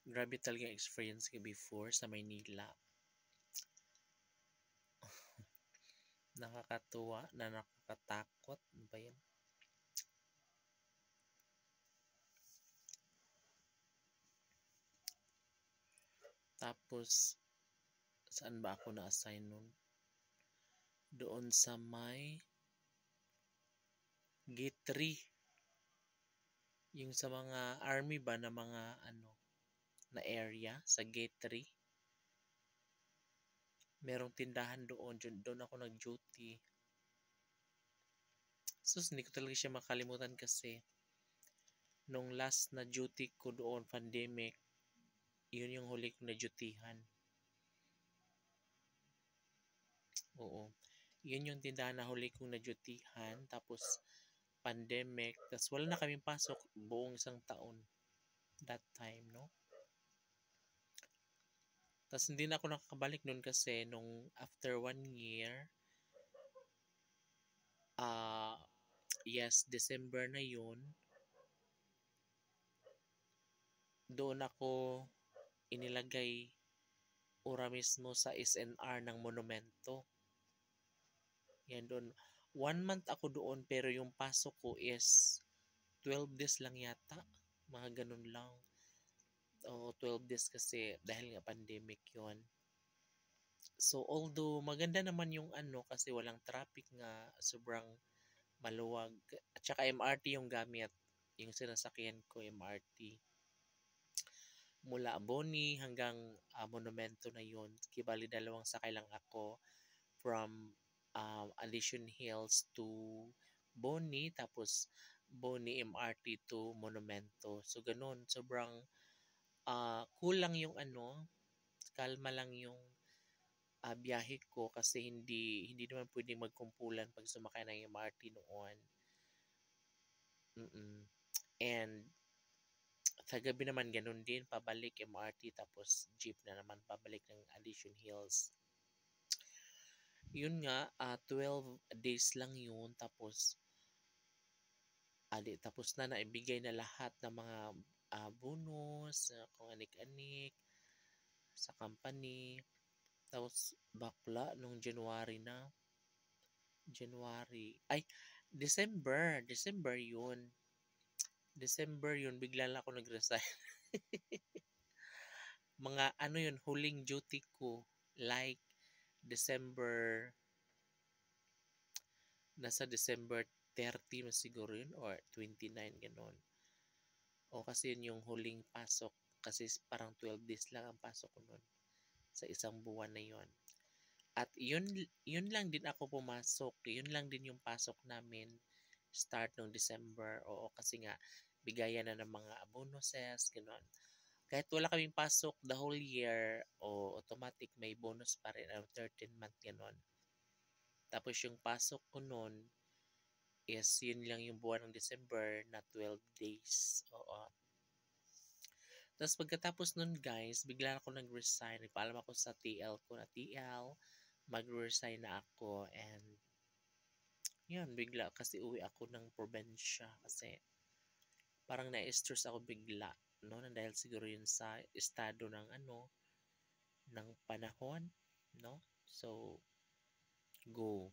Grabe talaga yung experience ko before sa Maynila. Nakakatuwa na nakakatakot. Ano ba yun? Tapos, saan ba ako na-assign nun? Doon sa may Gate 3. Yung sa mga army ba na mga ano, na area sa Gate 3. Merong tindahan doon. Doon ako nag-duty. So, hindi ko talaga siya makalimutan kasi nung last na duty ko doon, pandemic, yun yung huli ko na dutyhan. Oo. Yun yung tindahan na huli kong na-dutyhan. Tapos, pandemic. Tapos, wala na kaming pasok buong isang taon. That time, no? Tapos, hindi na ako nakakabalik nun kasi nung after 1 year, yes, December na yun, doon ako inilagay ura mismo sa SNR ng Monumento. Yan doon. 1 month ako doon pero yung pasok ko is 12 days lang yata. Mga ganun lang. O 12 days kasi dahil nga pandemic yon. So although maganda naman yung ano kasi walang traffic nga, sobrang maluwag. At saka MRT yung gamit. Yung sinasakyan ko MRT. Mula Boni hanggang Monumento na yun. Kibali dalawang sakay lang ako from Alison Hills to Boni, tapos Boni MRT to Monumento. So ganun, sobrang cool lang yung ano, kalma lang yung biyahe ko kasi hindi naman pwedeng magkumpulan pag sumakay ng MRT noon. Mm-mm. And sa gabi naman ganun din, pabalik MRT tapos jeep na naman pabalik ng Alison Hills. Yun nga, 12 days lang yun tapos tapos na naibigay na lahat ng mga bonus, kung anik-anik sa company. Tapos bakla nung January na. January. Ay, December yun. December yun, bigla lang ako nag-resign. Mga ano yun, huling duty ko. Like, December, nasa December 30 mas siguro yun, or 29, gano'n. O kasi yun yung huling pasok. Kasi parang 12 days lang ang pasok ko nun sa isang buwan na yun. At yun lang din ako pumasok. Yun lang din yung pasok namin start ng December. Oo, kasi nga bigayan na ng mga bonuses, gano'n. Kahit wala kaming pasok the whole year, o automatic may bonus pa rin, 13 month gano'n. Tapos yung pasok ko noon is yun lang yung buwan ng December na 12 days. Oo. Tapos pagkatapos nun guys, bigla ako nag-resign. Nagpaalam ako sa TL ko na TL, mag-resign na ako, and yun, bigla kasi uwi ako ng probensya kasi parang na-stress ako bigla, no? Dahil siguro yun sa estado ng ano, ng panahon, no? So, go.